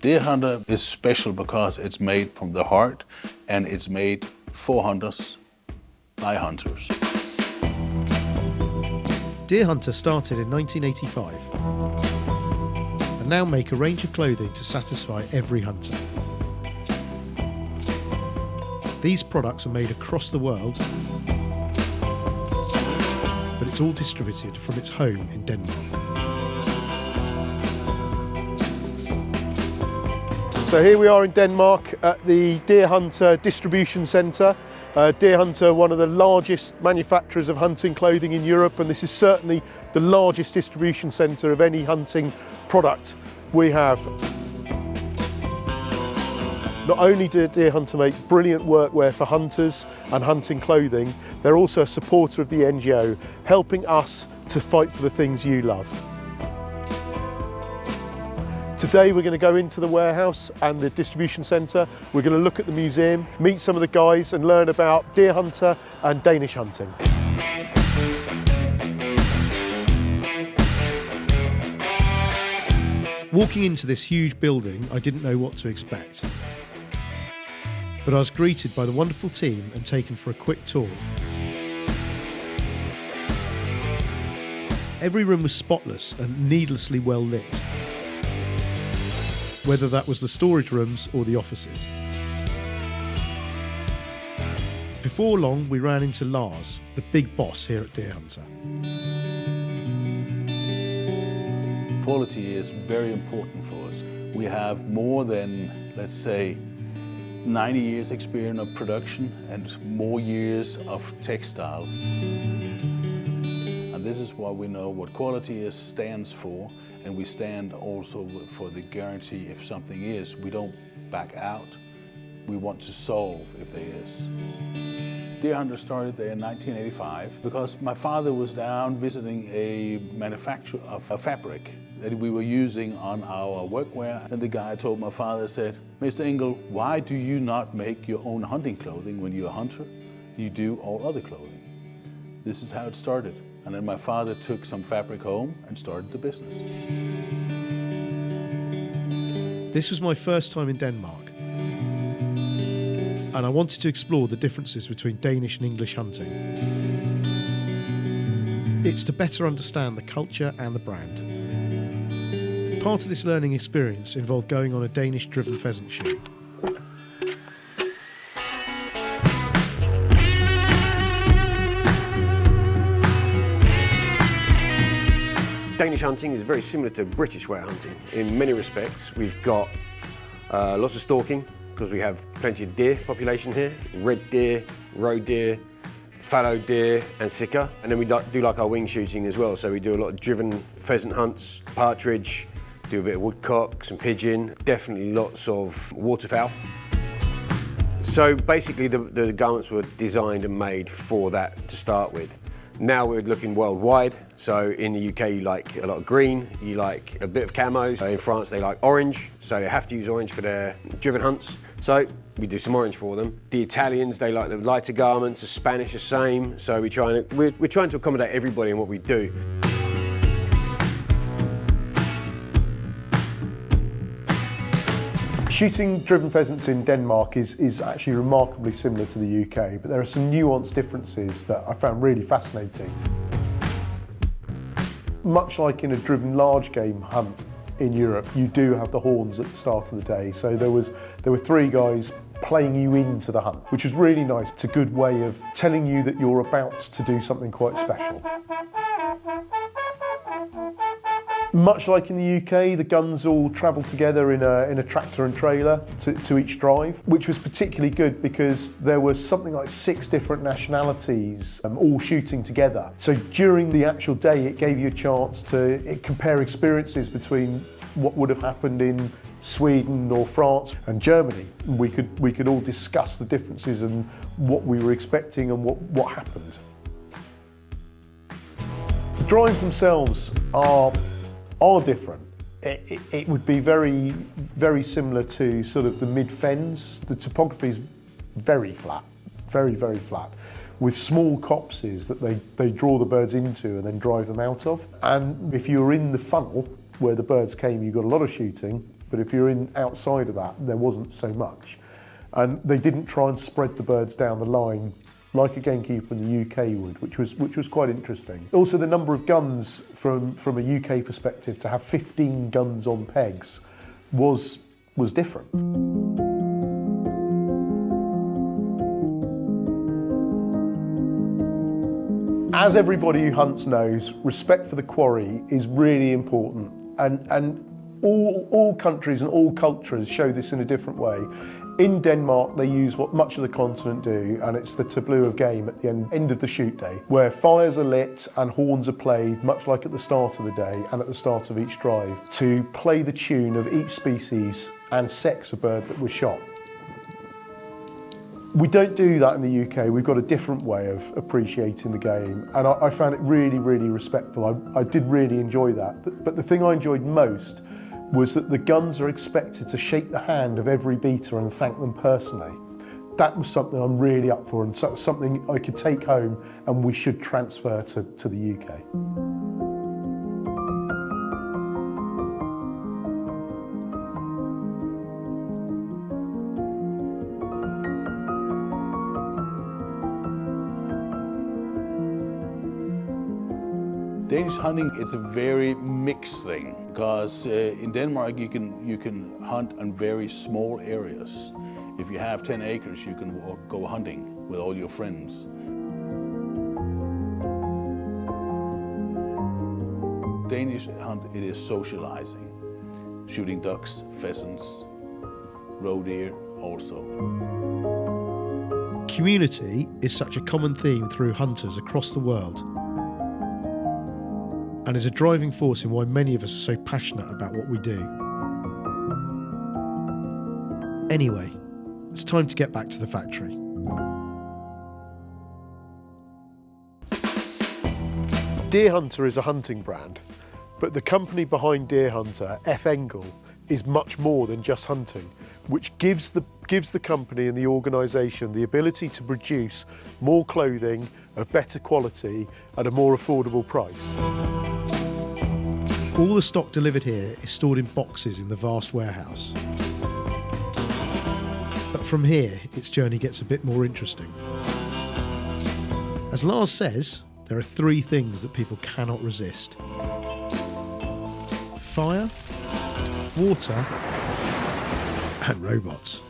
Deerhunter is special because it's made from the heart and it's made for hunters by hunters. Deerhunter started in 1985 and now make a range of clothing to satisfy every hunter. These products are made across the world, but it's all distributed from its home in Denmark. So here we are in Denmark at the Deerhunter distribution centre. Deerhunter, one of the largest manufacturers of hunting clothing in Europe, and this is certainly the largest distribution centre of any hunting product we have. Not only do Deerhunter make brilliant workwear for hunters and hunting clothing, they're also a supporter of the NGO, helping us to fight for the things you love. Today we're going to go into the warehouse and the distribution centre. We're going to look at the museum, meet some of the guys and learn about Deerhunter and Danish hunting. Walking into this huge building, I didn't know what to expect. But I was greeted by the wonderful team and taken for a quick tour. Every room was spotless and needlessly well lit, whether that was the storage rooms or the offices. Before long, we ran into Lars, the big boss here at Deerhunter. Quality is very important for us. We have more than, let's say, 90 years experience of production and more years of textile. And this is why we know what quality stands for, and we stand also for the guarantee if something is. We don't back out. We want to solve if there is. Deerhunter started there in 1985 because my father was down visiting a manufacturer of a fabric that we were using on our workwear. And the guy told my father, said, "Mr. Engel, why do you not make your own hunting clothing when you're a hunter? You do all other clothing." This is how it started. And then my father took some fabric home and started the business. This was my first time in Denmark, and I wanted to explore the differences between Danish and English hunting. It's to better understand the culture and the brand. Part of this learning experience involved going on a Danish-driven pheasant shoot. Danish hunting is very similar to British way of hunting in many respects. We've got lots of stalking because we have plenty of deer population here, red deer, roe deer, fallow deer and sika. And then we do like our wing shooting as well. So we do a lot of driven pheasant hunts, partridge, do a bit of woodcock, some pigeon, definitely lots of waterfowl. So basically the garments were designed and made for that to start with. Now we're looking worldwide. So in the UK you like a lot of green, you like a bit of camo. In France they like orange, so they have to use orange for their driven hunts. So we do some orange for them. The Italians, they like the lighter garments, the Spanish the same. So we're trying to accommodate everybody in what we do. Shooting driven pheasants in Denmark is actually remarkably similar to the UK, but there are some nuanced differences that I found really fascinating. Much like in a driven large game hunt in Europe, you do have the horns at the start of the day. So there were three guys playing you into the hunt, which was really nice. It's a good way of telling you that you're about to do something quite special. Much like in the UK, the guns all travel together in a tractor and trailer to each drive, which was particularly good because there was something like 6 different nationalities all shooting together. So during the actual day, it gave you a chance to compare experiences between what would have happened in Sweden or France and Germany. We could all discuss the differences and what we were expecting and what happened. The drives themselves are different. It would be very, very similar to sort of the mid-fens. The topography is very flat, very, very flat, with small copses that they draw the birds into and then drive them out of. And if you were in the funnel where the birds came, you got a lot of shooting. But if you're in outside of that, there wasn't so much. And they didn't try and spread the birds down the line like a gamekeeper in the UK would, which was quite interesting. Also, the number of guns from a UK perspective, to have 15 guns on pegs was different. As everybody who hunts knows, respect for the quarry is really important, and all countries and all cultures show this in a different way. In Denmark, they use what much of the continent do, and it's the tableau of game at the end of the shoot day, where fires are lit and horns are played, much like at the start of the day and at the start of each drive, to play the tune of each species and sex a bird that was shot. We don't do that in the UK. We've got a different way of appreciating the game, and I found it really, really respectful. I did really enjoy that. But the thing I enjoyed most was that the guns are expected to shake the hand of every beater and thank them personally. That was something I'm really up for, and something I could take home and we should transfer to the UK. Danish hunting is a very mixed thing, because in Denmark you can hunt on very small areas. If you have 10 acres, you can go hunting with all your friends. Danish hunt, it is socializing, shooting ducks, pheasants, roe deer also. Community is such a common theme through hunters across the world, and is a driving force in why many of us are so passionate about what we do. Anyway, it's time to get back to the factory. Deerhunter is a hunting brand, but the company behind Deerhunter, F. Engel, is much more than just hunting, which gives the company and the organisation the ability to produce more clothing of better quality at a more affordable price. All the stock delivered here is stored in boxes in the vast warehouse. But from here, its journey gets a bit more interesting. As Lars says, there are 3 things that people cannot resist: fire, water, and robots.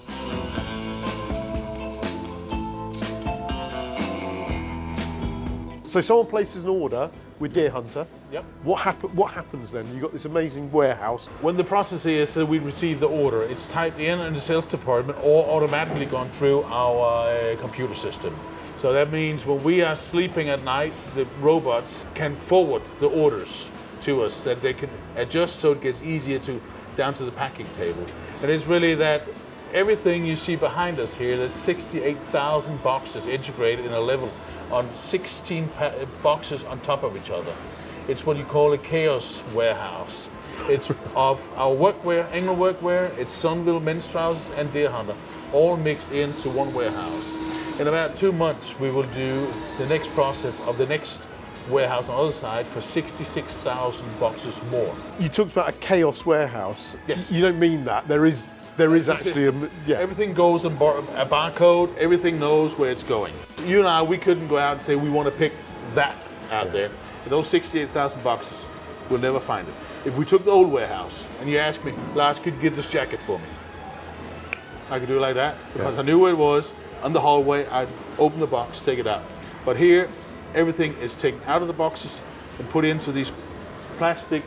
So someone places an order with Deerhunter. Yep. What happens then? You've got this amazing warehouse. When the process is that we receive the order, it's typed in the sales department or automatically gone through our computer system. So that means when we are sleeping at night, the robots can forward the orders to us, that they can adjust so it gets easier down to the packing table. And it's really that everything you see behind us here, there's 68,000 boxes integrated in a level on 16 boxes on top of each other. It's what you call a chaos warehouse. It's of our workwear, Engel workwear, it's Sunville men's trousers and Deerhunter, all mixed into one warehouse. In about 2 months, we will do the next process of the next warehouse on the other side for 66,000 boxes more. You talked about a chaos warehouse. Yes. You don't mean that. There is actually yeah. Everything goes on a barcode, everything knows where it's going. You and I, we couldn't go out and say we want to pick that out there. Those 68,000 boxes, we'll never find it. If we took the old warehouse and you asked me, Lars, could you get this jacket for me? I could do it like that, because I knew where it was. On the hallway, I'd open the box, take it out. But here, everything is taken out of the boxes and put into these plastic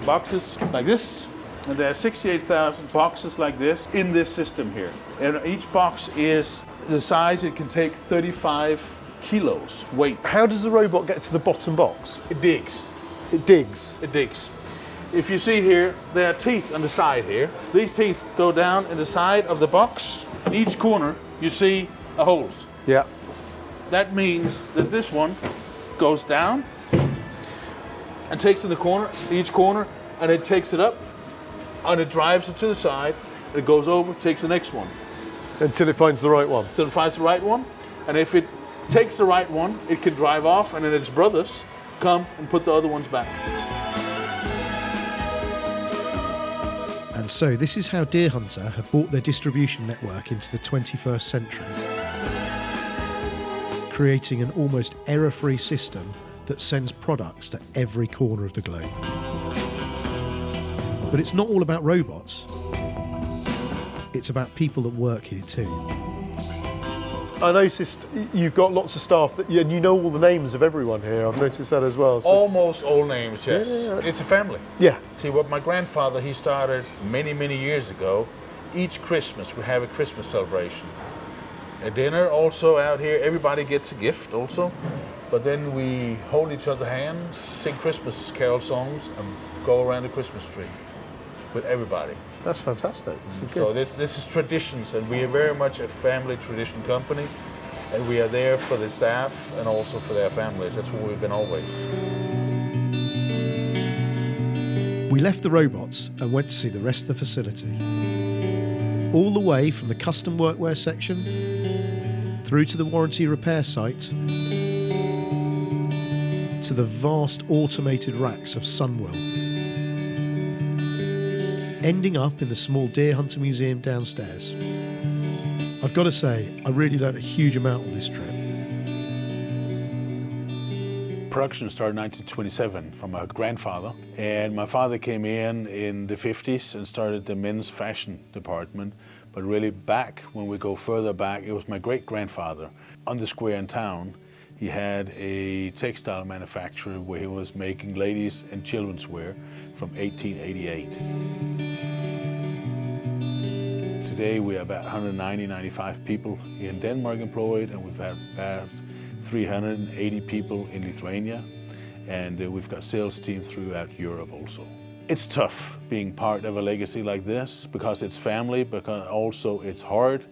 boxes like this. And there are 68,000 boxes like this in this system here. And each box is the size it can take 35 kilos weight. How does the robot get to the bottom box? It digs. It digs. It digs. If you see here, there are teeth on the side here. These teeth go down in the side of the box. In each corner, you see the holes. Yeah. That means that this one goes down and takes in the corner, each corner, and it takes it up, and it drives it to the side, and it goes over, takes the next one. Until it finds the right one. Until it finds the right one, and if it takes the right one, it can drive off, and then its brothers come and put the other ones back. And And so this is how Deerhunter have brought their distribution network into the 21st century, creating an almost error-free system that sends products to every corner of the globe. But it's not all about robots. It's about people that work here too. I noticed you've got lots of staff and you know all the names of everyone here. I've noticed that as well. So. Almost all names, yes. Yeah. It's a family. Yeah. See, what my grandfather, he started many, many years ago. Each Christmas we have a Christmas celebration. A dinner also out here, everybody gets a gift also. But then we hold each other's hands, sing Christmas carol songs, and go around the Christmas tree with everybody. That's fantastic. So this is traditions, and we are very much a family tradition company, and we are there for the staff and also for their families. That's what we've been always. We left the robots and went to see the rest of the facility. All the way from the custom workwear section, through to the warranty repair site, to the vast automated racks of Sunwell, ending up in the small deer hunter museum downstairs. I've got to say, I really learned a huge amount on this trip. Production started in 1927 from my grandfather, and my father came in the 50s and started the men's fashion department. But really back, when we go further back, it was my great-grandfather. On the square in town, he had a textile manufacturer where he was making ladies and children's wear from 1888. Today we have about 195 people in Denmark employed, and we've had about 380 people in Lithuania, and we've got sales teams throughout Europe also. It's tough being part of a legacy like this because it's family, but also it's hard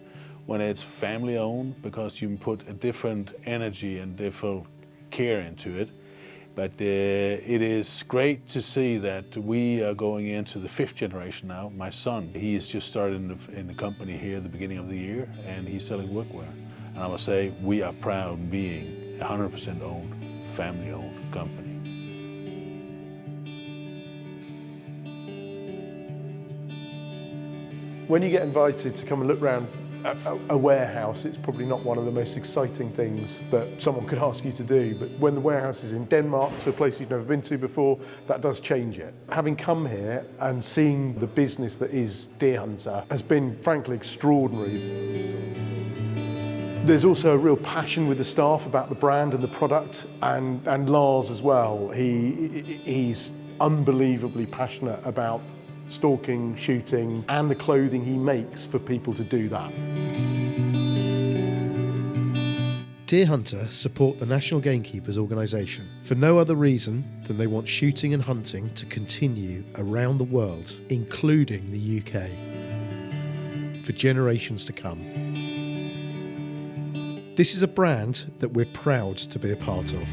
when it's family owned because you put a different energy and different care into it. But it is great to see that we are going into the 5th generation now. My son, he has just started in the company here at the beginning of the year, and he's selling workwear. And I must say, we are proud being a 100% owned, family-owned company. When you get invited to come and look around a warehouse, it's probably not one of the most exciting things that someone could ask you to do, but when the warehouse is in Denmark, to a place you've never been to before, that does change it. Having come here and seeing the business that is Deerhunter has been frankly extraordinary. There's also a real passion with the staff about the brand and the product, and Lars as well. He's unbelievably passionate about stalking, shooting, and the clothing he makes for people to do that. Deerhunter support the National Gamekeepers organisation for no other reason than they want shooting and hunting to continue around the world, including the UK, for generations to come. This is a brand that we're proud to be a part of.